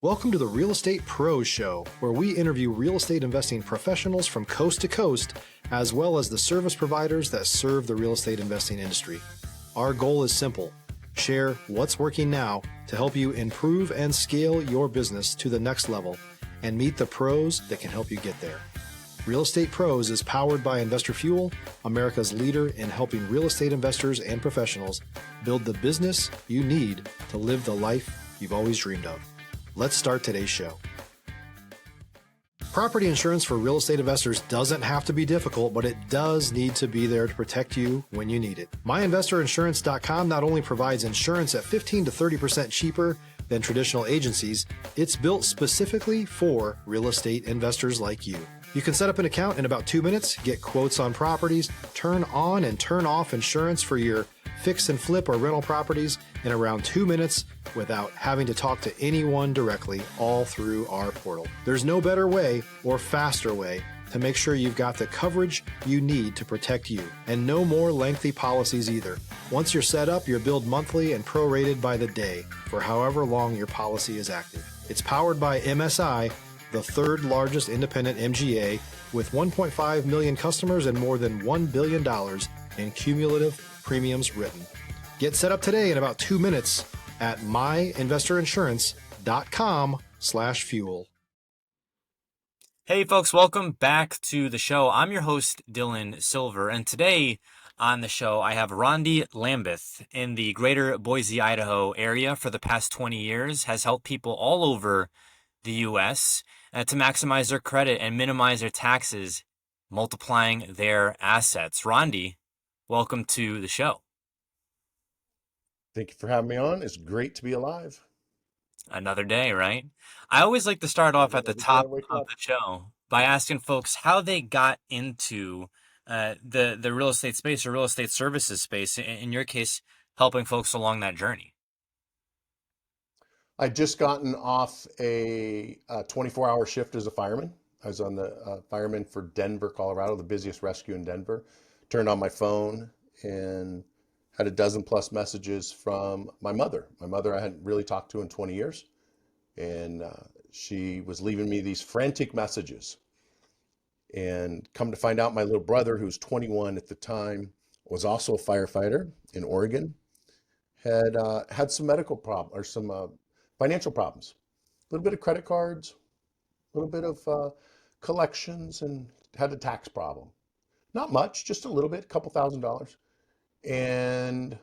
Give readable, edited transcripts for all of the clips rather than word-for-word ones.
Welcome to the Real Estate Pros Show, where we interview real estate investing professionals from coast to coast, as well as the service providers that serve the real estate investing industry. Our goal is simple: share what's working now to help you improve and scale your business to the next level and meet the pros that can help you get there. Real Estate Pros is powered by Investor Fuel, America's leader in helping real estate investors and professionals build the business you need to live the life you've always dreamed of. Let's start today's show. Property insurance for real estate investors doesn't have to be difficult, but it does need to be there to protect you when you need it. MyInvestorInsurance.com not only provides insurance at 15 to 30% cheaper than traditional agencies, it's built specifically for real estate investors like you. You can set up an account in about 2 minutes, get quotes on properties, turn on and turn off insurance for your fix and flip or rental properties in around 2 minutes without having to talk to anyone directly, all through our portal. There's no better way or faster way to make sure you've got the coverage you need to protect you, and no more lengthy policies either. Once you're set up, you're billed monthly and prorated by the day for however long your policy is active. It's powered by MSI, the third largest independent MGA, with 1.5 million customers and more than $1 billion in cumulative premiums written. Get set up today in about 2 minutes at myinvestorinsurance.com/fuel. Hey folks, welcome back to the show. I'm your host, Dylan Silver, and today on the show I have Rondi Lambeth in the greater Boise, Idaho area for the past 20 years, has helped people all over the U.S. To maximize their credit and minimize their taxes, multiplying their assets. Rondi, welcome to the show. Thank you for having me on. It's great to be alive. Another day, right? I always like to start off at the top of the show by asking folks how they got into the real estate space or real estate services space. In your case, helping folks along that journey. I just gotten off a 24-hour shift as a fireman. I was on the fireman for Denver, Colorado, the busiest rescue in Denver. Turned on my phone and had a dozen plus messages from my mother. My mother I hadn't really talked to in 20 years. And she was leaving me these frantic messages. And come to find out, my little brother, who was 21 at the time, was also a firefighter in Oregon, had some medical problems or some financial problems. A little bit of credit cards, a little bit of collections, and had a tax problem. Not much, just a little bit, a couple $1,000s. And him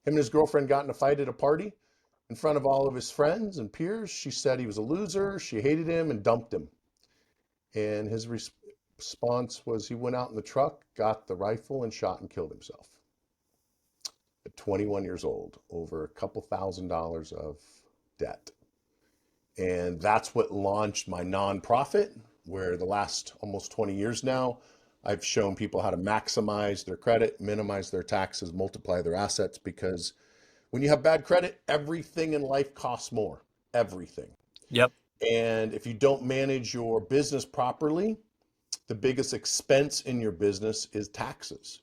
and his girlfriend got in a fight at a party in front of all of his friends and peers. She said he was a loser, she hated him, and dumped him. And his response was he went out in the truck, got the rifle, and shot and killed himself. At 21 years old, over a couple $1,000s of debt. And that's what launched my nonprofit, where the last almost 20 years now, I've shown people how to maximize their credit, minimize their taxes, multiply their assets, because when you have bad credit, everything in life costs more. Everything. Yep. And if you don't manage your business properly, the biggest expense in your business is taxes.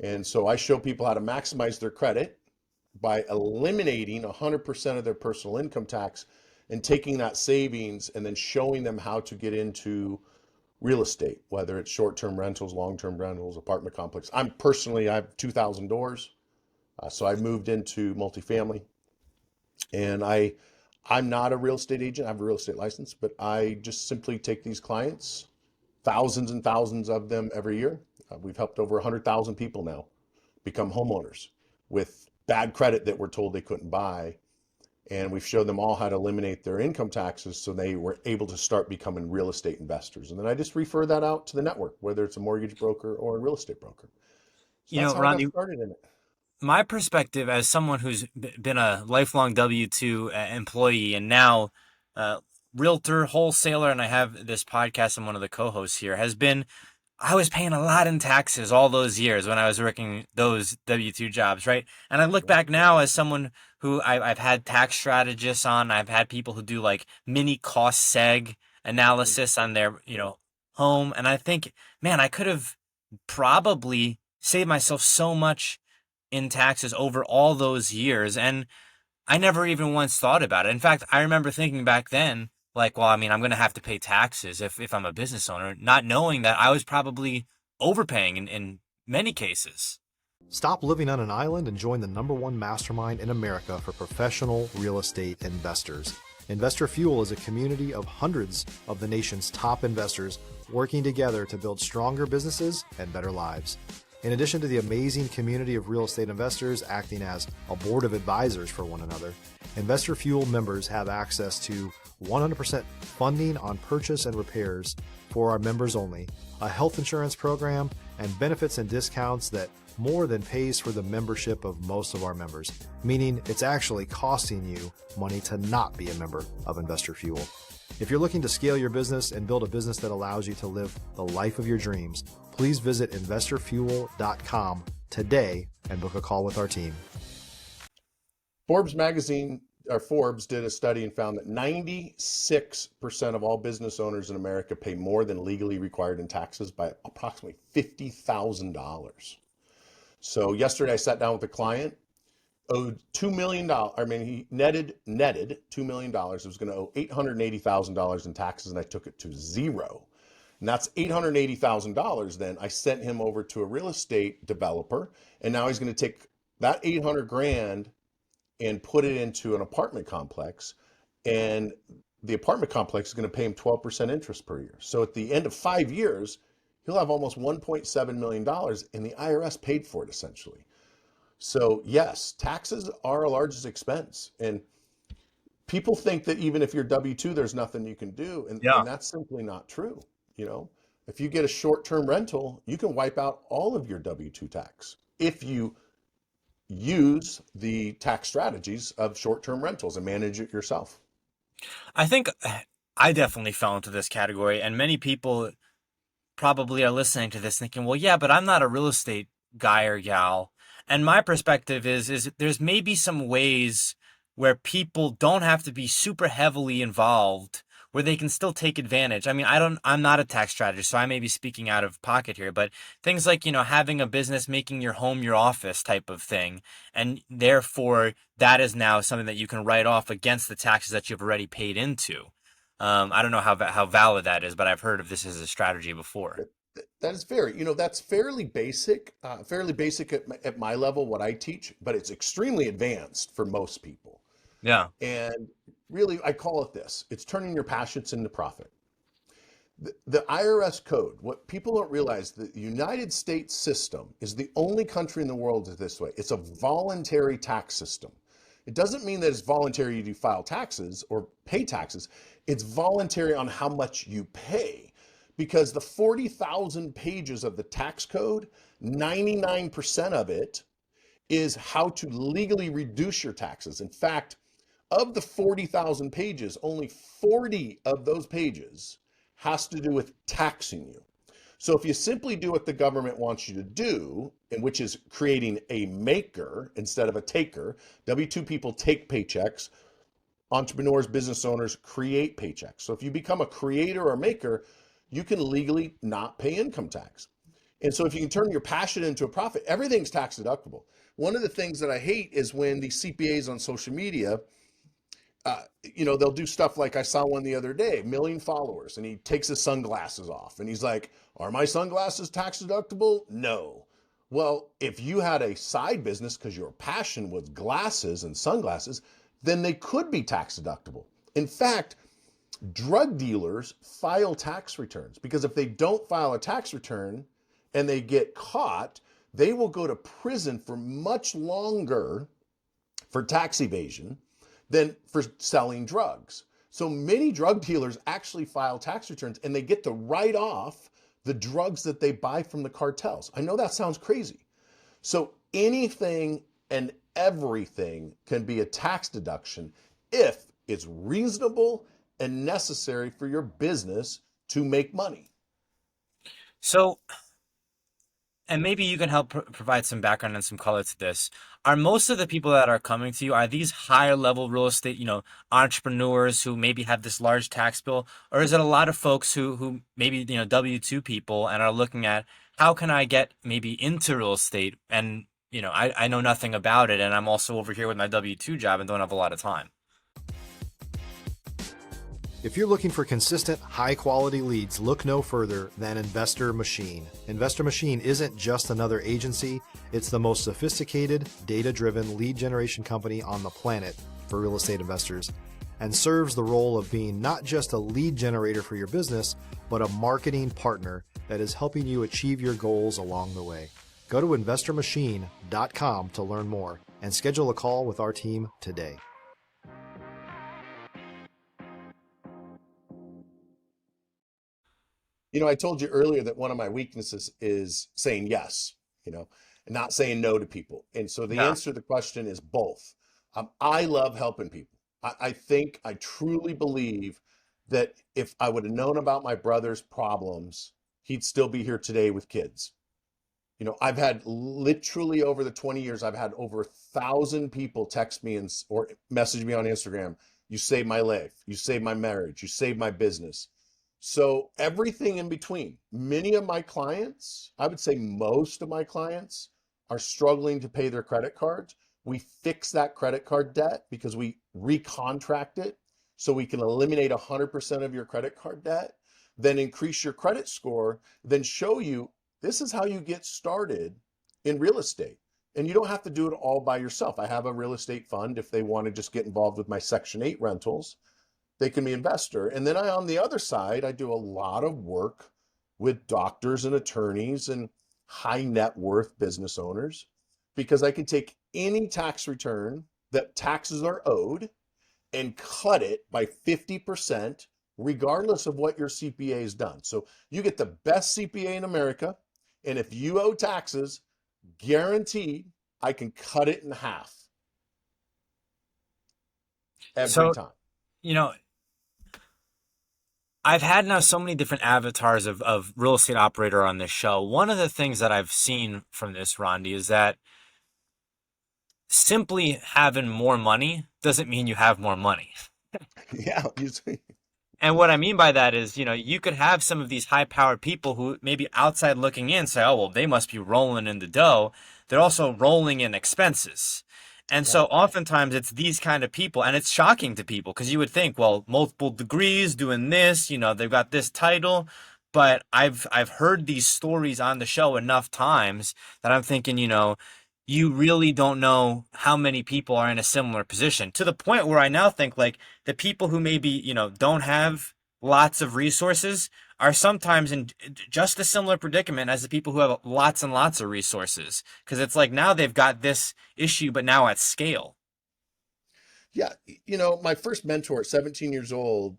And so I show people how to maximize their credit by eliminating 100% of their personal income tax and taking that savings and then showing them how to get into real estate, whether it's short-term rentals, long-term rentals, apartment complex. I have 2,000 doors. So I moved into multifamily, and I'm not a real estate agent. I have a real estate license, but I just simply take these clients, thousands and thousands of them every year. We've helped over 100,000 people now become homeowners with bad credit that we're told they couldn't buy. And we've showed them all how to eliminate their income taxes so they were able to start becoming real estate investors. And then I just refer that out to the network, whether it's a mortgage broker or a real estate broker. So that's how I got started in it. My perspective as someone who's been a lifelong W-2 employee and now realtor, wholesaler, and I have this podcast, I'm one of the co-hosts here, has been I was paying a lot in taxes all those years when I was working those W-2 jobs, right? And I look back now as someone who I've had tax strategists on. I've had people who do like mini cost seg analysis on their, home. And I think, man, I could have probably saved myself so much in taxes over all those years. And I never even once thought about it. In fact, I remember thinking back then, like, well, I mean, I'm going to have to pay taxes if I'm a business owner, not knowing that I was probably overpaying in many cases. Stop living on an island and join the #1 mastermind in America for professional real estate investors. Investor Fuel is a community of hundreds of the nation's top investors working together to build stronger businesses and better lives. In addition to the amazing community of real estate investors acting as a board of advisors for one another, Investor Fuel members have access to 100% funding on purchase and repairs for our members only, a health insurance program, and benefits and discounts that more than pays for the membership of most of our members, meaning it's actually costing you money to not be a member of Investor Fuel. If you're looking to scale your business and build a business that allows you to live the life of your dreams, please visit investorfuel.com today and book a call with our team. Forbes magazine, or Forbes, did a study and found that 96% of all business owners in America pay more than legally required in taxes by approximately $50,000. So yesterday I sat down with a client, owed $2 million. I mean, he netted $2 million. It was going to owe $880,000 in taxes, and I took it to zero. And that's $880,000. Then I sent him over to a real estate developer, and now he's going to take that 800 grand and put it into an apartment complex. And the apartment complex is going to pay him 12% interest per year. So at the end of 5 years, he'll have almost $1.7 million, and the IRS paid for it essentially. So yes, taxes are our largest expense. And people think that even if you're W-2, there's nothing you can do. Yeah. And that's simply not true. You know, if you get a short-term rental, you can wipe out all of your W-2 tax if you use the tax strategies of short-term rentals and manage it yourself. I think I definitely fell into this category, and many people probably are listening to this thinking, well, yeah, but I'm not a real estate guy or gal. And my perspective is there's maybe some ways where people don't have to be super heavily involved, where they can still take advantage. I mean, I'm not a tax strategist, so I may be speaking out of pocket here, but things like, having a business, making your home your office type of thing. And therefore that is now something that you can write off against the taxes that you've already paid into. I don't know how valid that is, but I've heard of this as a strategy before. That is that's fairly basic at my level, what I teach, but it's extremely advanced for most people. Yeah. And really, I call it this. It's turning your passions into profit. The IRS code, what people don't realize, the United States system is the only country in the world that's this way. It's a voluntary tax system. It doesn't mean that it's voluntary to file taxes or pay taxes. It's voluntary on how much you pay, because the 40,000 pages of the tax code, 99% of it is how to legally reduce your taxes. In fact, of the 40,000 pages, only 40 of those pages has to do with taxing you. So if you simply do what the government wants you to do, and which is creating a maker instead of a taker, W-2 people take paychecks, entrepreneurs, business owners create paychecks. So if you become a creator or maker, you can legally not pay income tax. And so if you can turn your passion into a profit, everything's tax deductible. One of the things that I hate is when the CPAs on social media, they'll do stuff like, I saw one the other day, 1 million followers, and he takes his sunglasses off and he's like, are my sunglasses tax deductible? No. Well, if you had a side business because your passion was glasses and sunglasses, then they could be tax deductible. In fact, drug dealers file tax returns, because if they don't file a tax return and they get caught, they will go to prison for much longer for tax evasion than for selling drugs. So many drug dealers actually file tax returns, and they get to write off the drugs that they buy from the cartels. I know that sounds crazy. So anything and everything can be a tax deduction if it's reasonable and necessary for your business to make money. So, and maybe you can help provide some background and some color to this. Are most of the people that are coming to you, are these higher level real estate, entrepreneurs who maybe have this large tax bill? Or is it a lot of folks who maybe, W-2 people and are looking at, how can I get maybe into real estate and I know nothing about it, and I'm also over here with my W-2 job and don't have a lot of time. If you're looking for consistent, high-quality leads, look no further than Investor Machine. Investor Machine isn't just another agency, it's the most sophisticated, data-driven lead generation company on the planet for real estate investors, and serves the role of being not just a lead generator for your business, but a marketing partner that is helping you achieve your goals along the way. Go to investormachine.com to learn more and schedule a call with our team today. I told you earlier that one of my weaknesses is saying yes, and not saying no to people. And so the Yeah. answer to the question is both. I love helping people. I truly believe that if I would have known about my brother's problems, he'd still be here today with kids. I've had literally over the 20 years, I've had over 1,000 people text me or message me on Instagram. You saved my life. You saved my marriage. You saved my business. So everything in between. Many of my clients, I would say most of my clients, are struggling to pay their credit cards. We fix that credit card debt because we recontract it so we can eliminate 100% of your credit card debt, then increase your credit score, then show you this is how you get started in real estate. And you don't have to do it all by yourself. I have a real estate fund if they want to just get involved with my Section 8 rentals. They can be investor. And then on the other side, I do a lot of work with doctors and attorneys and high net worth business owners because I can take any tax return that taxes are owed and cut it by 50%, regardless of what your CPA has done. So you get the best CPA in America. And if you owe taxes, guaranteed, I can cut it in half every So, time. I've had now so many different avatars of real estate operator on this show. One of the things that I've seen from this, Rondi, is that simply having more money doesn't mean you have more money. Yeah. And what I mean by that is, you could have some of these high-powered people who maybe outside looking in say, oh, well, they must be rolling in the dough. They're also rolling in expenses. And Yeah. so oftentimes it's these kind of people, and it's shocking to people because you would think, well, multiple degrees doing this, they've got this title. But I've heard these stories on the show enough times that I'm thinking, you really don't know how many people are in a similar position to the point where I now think like the people who maybe, don't have lots of resources are sometimes in just a similar predicament as the people who have lots and lots of resources. Because it's like now they've got this issue, but now at scale. Yeah. My first mentor at 17 years old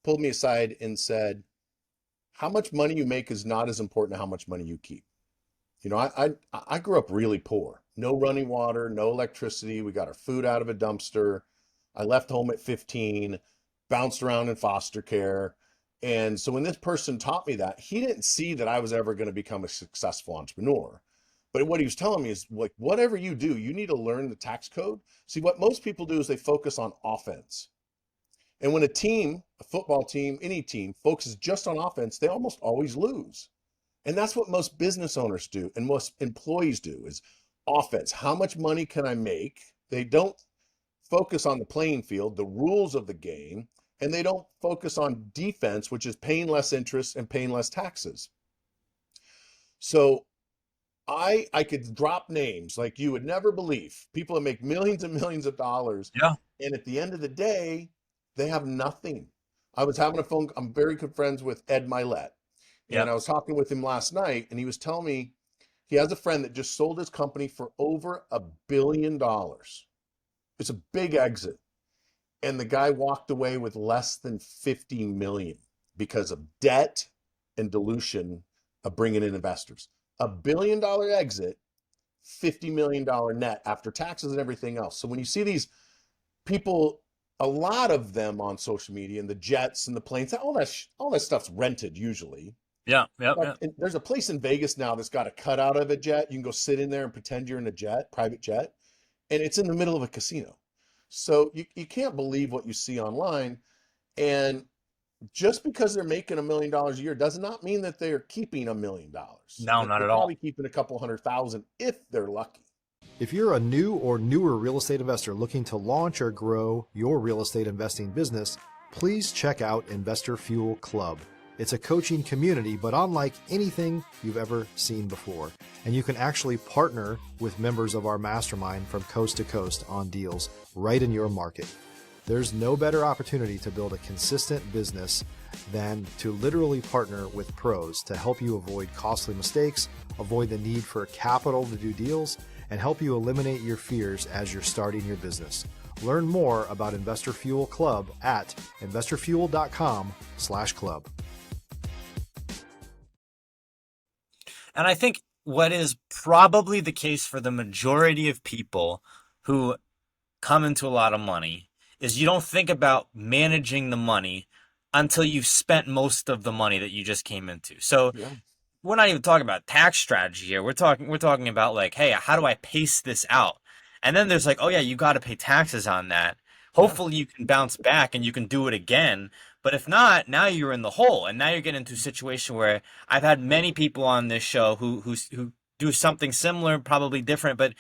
pulled me aside and said, how much money you make is not as important as how much money you keep. I grew up really poor, no running water, no electricity. We got our food out of a dumpster. I left home at 15, bounced around in foster care. And so when this person taught me that, he didn't see that I was ever going to become a successful entrepreneur. But what he was telling me is like, whatever you do, you need to learn the tax code. See, what most people do is they focus on offense. And when a football team, any team focuses just on offense, they almost always lose. And that's what most business owners do and most employees do is offense. How much money can I make? They don't focus on the playing field, the rules of the game, and they don't focus on defense, which is paying less interest and paying less taxes. So I could drop names like you would never believe. People that make millions and millions of dollars. Yeah. And at the end of the day, they have nothing. I'm very good friends with Ed Milet. Yeah. And I was talking with him last night, and he was telling me he has a friend that just sold his company for over $1 billion. It's a big exit. And the guy walked away with less than 50 million because of debt and dilution of bringing in investors. $1 billion exit, $50 million net after taxes and everything else. So when you see these people, a lot of them on social media and the jets and the planes, all that stuff's rented usually. Yeah. Yeah. Yeah. But there's a place in Vegas now that's got a cutout of a jet. You can go sit in there and pretend you're in a jet, private jet, and it's in the middle of a casino. So you can't believe what you see online. And just because they're making $1 million a year does not mean that they are keeping $1 million. No, not They're at all. probably keeping a couple 100,000 if they're lucky. If you're a new or newer real estate investor looking to launch or grow your real estate investing business, please check out Investor Fuel Club. It's a coaching community, but unlike anything you've ever seen before. And you can actually partner with members of our mastermind from coast to coast on deals right in your market. There's no better opportunity to build a consistent business than to literally partner with pros to help you avoid costly mistakes, avoid the need for capital to do deals, and help you eliminate your fears as you're starting your business. Learn more about Investor Fuel Club at investorfuel.com/club. And I think what is probably the case for the majority of people who come into a lot of money is you don't think about managing the money until you've spent most of the money that you just came into. So Yeah. we're not even talking about tax strategy here. We're talking about like, hey, how do I pace this out? And then there's like, oh yeah, you got to pay taxes on that. Yeah. Hopefully you can bounce back and you can do it again. But if not, now you're in the hole, and now you're getting into a situation where I've had many people on this show who do something similar, probably different, but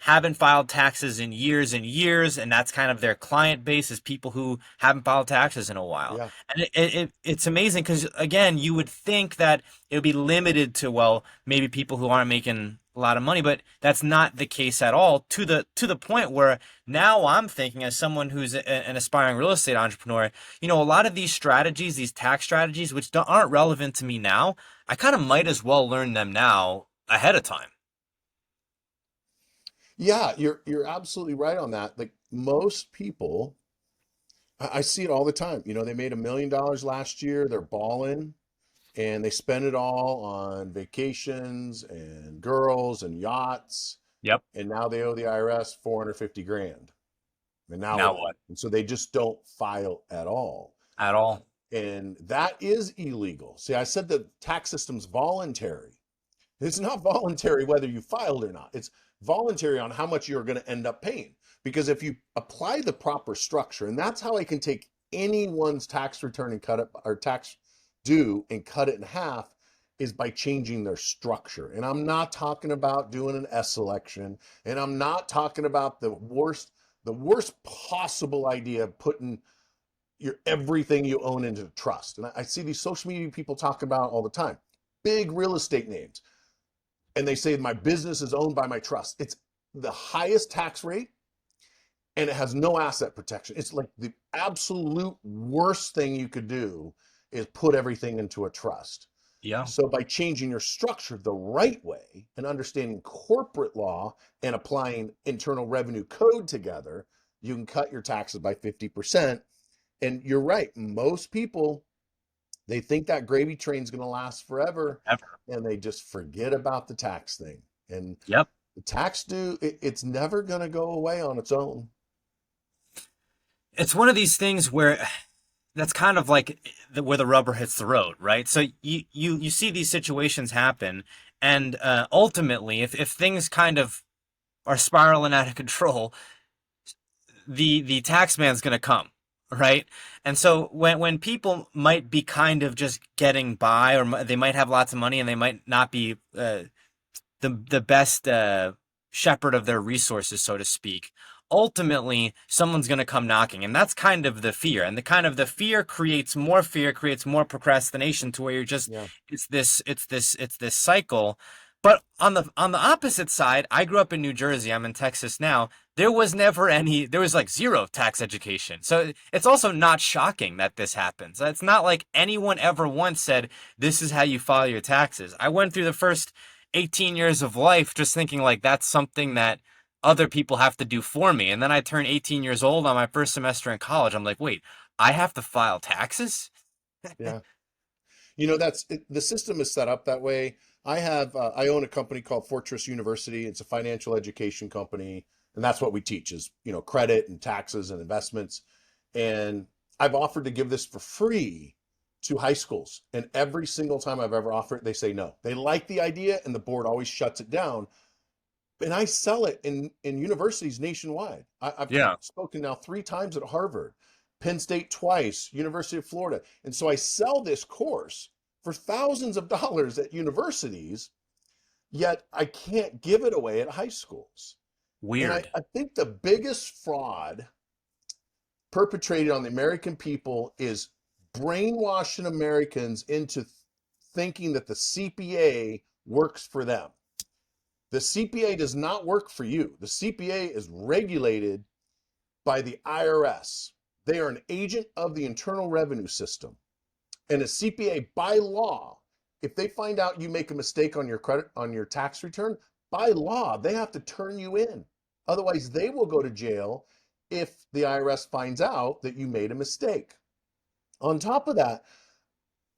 haven't filed taxes in years and years, and that's kind of their client base, is people who haven't filed taxes in a while. Yeah. And it's amazing because, again, you would think that it would be limited to, well, maybe people who aren't making a lot of money, but that's not the case at all, to the point where now I'm thinking, as someone who's an aspiring real estate entrepreneur, a lot of these strategies, these tax strategies, which aren't relevant to me now, I kind of might as well learn them now ahead of time. Yeah, you're absolutely right on that. Like most people, I see it all the time. They made $1 million last year, they're balling, and they spend it all on vacations and girls and yachts, Yep. and now they owe the IRS 450 grand. And now Now what? what? And so they just don't file at all. At all? And that is illegal. See, I said the tax system's voluntary. It's not voluntary whether you filed or not. It's voluntary on how much you're going to end up paying. Because if you apply the proper structure, and that's how I can take anyone's tax return and cut it, or tax due and cut it in half, is by changing their structure. And I'm not talking about doing an S election, and I'm not talking about the worst possible idea of putting your everything you own into trust. And I see these social media people talk about all the time, big real estate names, and they say my business is owned by my trust. It's the highest tax rate, and it has no asset protection. It's like the absolute worst thing you could do is put everything into a trust. Yeah. So by changing your structure the right way and understanding corporate law and applying internal revenue code together, you can cut your taxes by 50%. And you're right, most people, they think that gravy train's going to last forever, Ever. and they just forget about the tax thing. And Yep. the tax due, it's never going to go away on its own. It's one of these things where that's kind of like where the rubber hits the road, right? So you see these situations happen, and ultimately, if things kind of are spiraling out of control, the tax man's going to come, right? And so when people might be kind of just getting by, or they might have lots of money, and they might not be the best shepherd of their resources, so to speak. Ultimately, someone's going to come knocking, and that's kind of the fear. And the fear creates more procrastination, to where you're just Yeah. it's this cycle. But on the opposite side, I grew up in New Jersey. I'm in Texas now. There was like zero tax education. So it's also not shocking that this happens. It's not like anyone ever once said, this is how you file your taxes. I went through the first 18 years of life just thinking like that's something that other people have to do for me. And then I turned 18 years old on my first semester in college. I'm like, wait, I have to file taxes? Yeah. The system is set up that way. I own a company called Fortress University. It's a financial education company, and that's what we teach is, credit and taxes and investments. And I've offered to give this for free to high schools. And every single time I've ever offered, they say no. They like the idea, and the board always shuts it down. And I sell it in universities nationwide. I've Yeah. spoken now 3 times at Harvard. Penn State twice, University of Florida. And so I sell this course for thousands of dollars at universities, yet I can't give it away at high schools. And Weird. I think the biggest fraud perpetrated on the American people is brainwashing Americans into thinking that the CPA works for them. The CPA does not work for you. The CPA is regulated by the IRS. They are an agent of the Internal Revenue System. And a CPA, by law, if they find out you make a mistake on your tax return, by law, they have to turn you in. Otherwise, they will go to jail if the IRS finds out that you made a mistake. On top of that,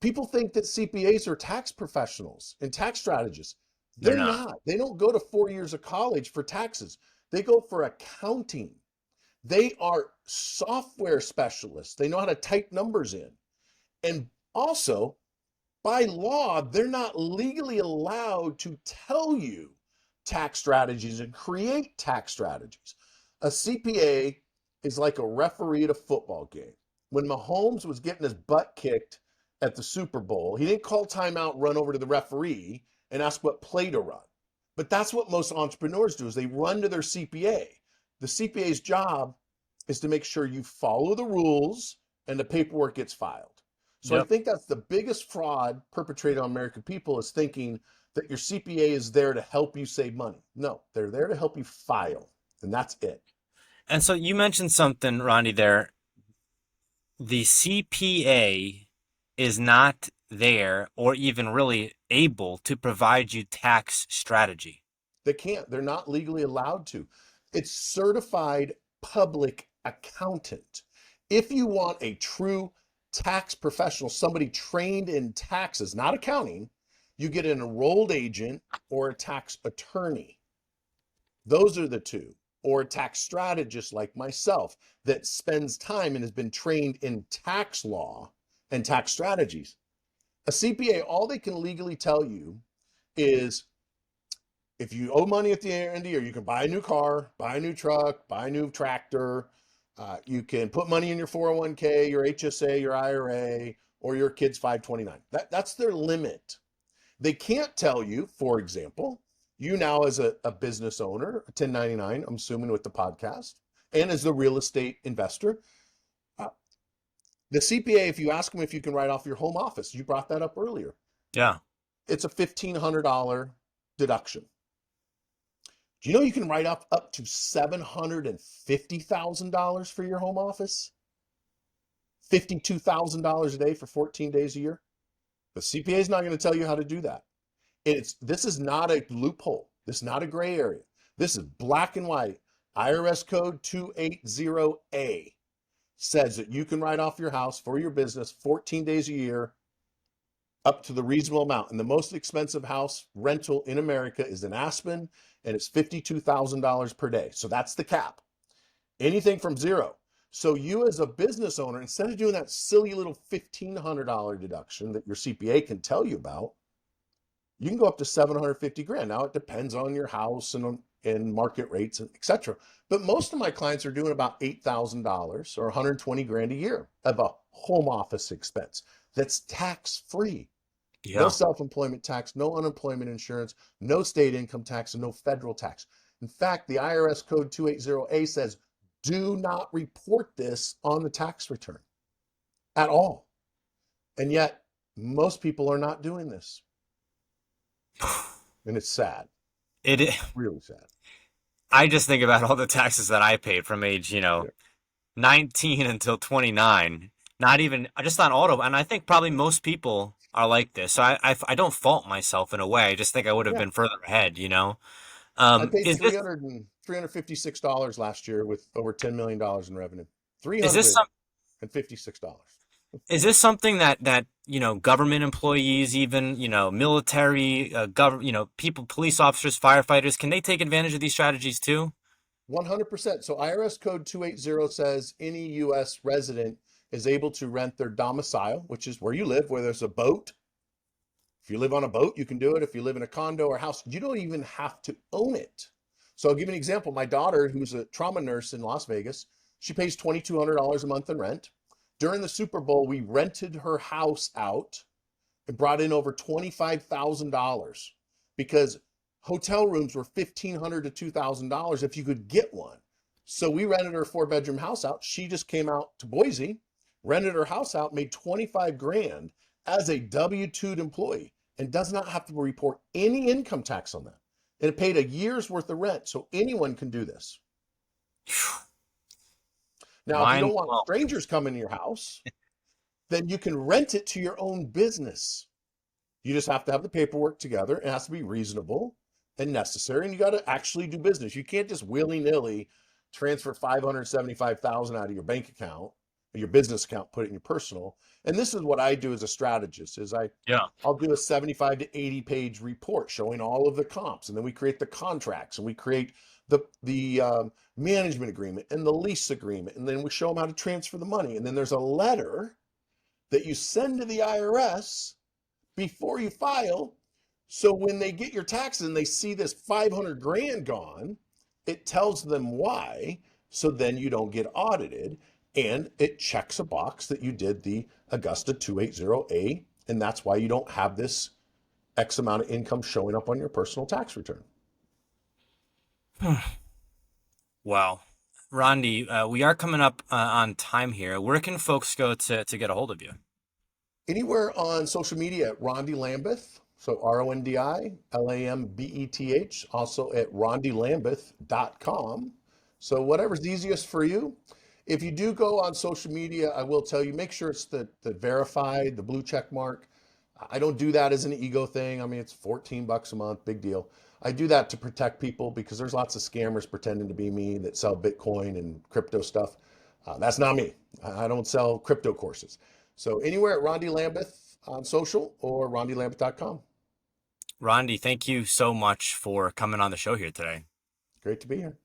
people think that CPAs are tax professionals and tax strategists. They're They're not. not. They don't go to 4 years of college for taxes. They go for accounting. They are software specialists. They know how to type numbers in. And also, by law, they're not legally allowed to tell you tax strategies and create tax strategies. A CPA is like a referee at a football game. When Mahomes was getting his butt kicked at the Super Bowl, he didn't call timeout, run over to the referee and ask what play to run. But that's what most entrepreneurs do, is they run to their CPA. The CPA's job is to make sure you follow the rules and the paperwork gets filed. So I think that's the biggest fraud perpetrated on American people, is thinking that your CPA is there to help you save money. No, they're there to help you file, and that's it. And so you mentioned something, Rondi, there. The CPA is not there or even really able to provide you tax strategy. They can't. They're not legally allowed to. It's certified public accountant. If you want a true tax professional, somebody trained in taxes, not accounting, you get an enrolled agent or a tax attorney. Those are the two. Or a tax strategist like myself that spends time and has been trained in tax law and tax strategies. A CPA, all they can legally tell you is, if you owe money at the end of the year, you can buy a new car, buy a new truck, buy a new tractor. You can put money in your 401k, your HSA, your IRA, or your kid's 529. That's their limit. They can't tell you, for example, you now as a business owner, a 1099, I'm assuming with the podcast, and as the real estate investor, the CPA, if you ask them if you can write off your home office, you brought that up earlier. Yeah. It's a $1,500 deduction. Do you know you can write off up to $750,000 for your home office? $52,000 a day for 14 days a year? The CPA is not going to tell you how to do that. This is not a loophole. This is not a gray area. This is black and white. IRS code 280A says that you can write off your house for your business 14 days a year up to the reasonable amount. And the most expensive house rental in America is in Aspen, and it's $52,000 per day. So that's the cap. Anything from zero. So you as a business owner, instead of doing that silly little $1,500 deduction that your CPA can tell you about, you can go up to 750 grand. Now it depends on your house and market rates, and et cetera. But most of my clients are doing about $8,000 or 120 grand a year of a home office expense that's tax free. Yeah. No self-employment tax, no unemployment insurance, no state income tax, and no federal tax. In fact, the IRS code 280A says, do not report this on the tax return at all. And yet most people are not doing this. And it's sad. Really sad. I just think about all the taxes that I paid from age, 19 until 29. Not even just on auto, and I think probably most people are like this. So I don't fault myself in a way. I just think I would have been further ahead. I paid Is this $356 last year with over $10 million in revenue. is this some $356. is this something that government employees, even military, people, police officers, firefighters, can they take advantage of these strategies too? 100%. So IRS code 280 says any U.S. resident is able to rent their domicile, which is where you live, where there's a boat. If you live on a boat, you can do it. If you live in a condo or house, you don't even have to own it. So I'll give you an example. My daughter, who's a trauma nurse in Las Vegas, She pays $2,200 a month in rent. During the Super Bowl, we rented her house out and brought in over $25,000 because hotel rooms were $1,500 to $2,000 if you could get one. So we rented her a 4-bedroom house out. She just came out to Boise, rented her house out, made 25 grand as a W-2 employee, and does not have to report any income tax on that. And it paid a year's worth of rent. So anyone can do this. Now, if you don't want strangers coming to your house, then you can rent it to your own business. You just have to have the paperwork together. It has to be reasonable and necessary, and you got to actually do business. You can't just willy-nilly transfer $575,000 out of your bank account, or your business account, put it in your personal. And this is what I do as a strategist: is I'll do a 75 to 80 page report showing all of the comps, and then we create the contracts, and we create the management agreement and the lease agreement, and then we show them how to transfer the money. And then there's a letter that you send to the IRS before you file. So when they get your taxes and they see this 500 grand gone, it tells them why. So then you don't get audited, and it checks a box that you did the Augusta 280A. And that's why you don't have this X amount of income showing up on your personal tax return. Wow. Rondi, we are coming up on time here. Where can folks go to get a hold of you? Anywhere on social media at Rondi Lambeth. So RONDI LAMBETH. Also at rondilambeth.com. So whatever's easiest for you. If you do go on social media, I will tell you, make sure it's the verified, the blue check mark. I don't do that as an ego thing. I mean, it's $14 a month, big deal. I do that to protect people because there's lots of scammers pretending to be me that sell Bitcoin and crypto stuff. That's not me. I don't sell crypto courses. So anywhere at Rondi Lambeth on social or rondilambeth.com. Rondi, thank you so much for coming on the show here today. Great to be here.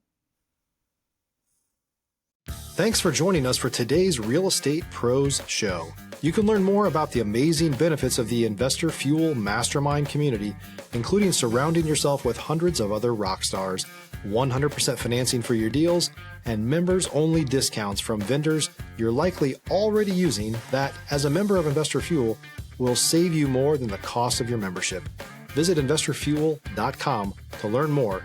Thanks for joining us for today's Real Estate Pros Show. You can learn more about the amazing benefits of the Investor Fuel Mastermind community, including surrounding yourself with hundreds of other rock stars, 100% financing for your deals, and members-only discounts from vendors you're likely already using that, as a member of Investor Fuel, will save you more than the cost of your membership. Visit investorfuel.com to learn more.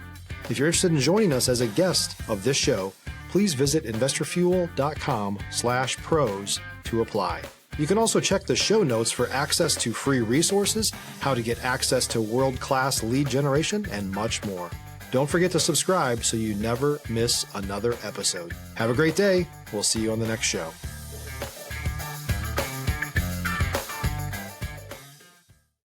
If you're interested in joining us as a guest of this show, please visit investorfuel.com/pros to apply. You can also check the show notes for access to free resources, how to get access to world-class lead generation, and much more. Don't forget to subscribe so you never miss another episode. Have a great day. We'll see you on the next show.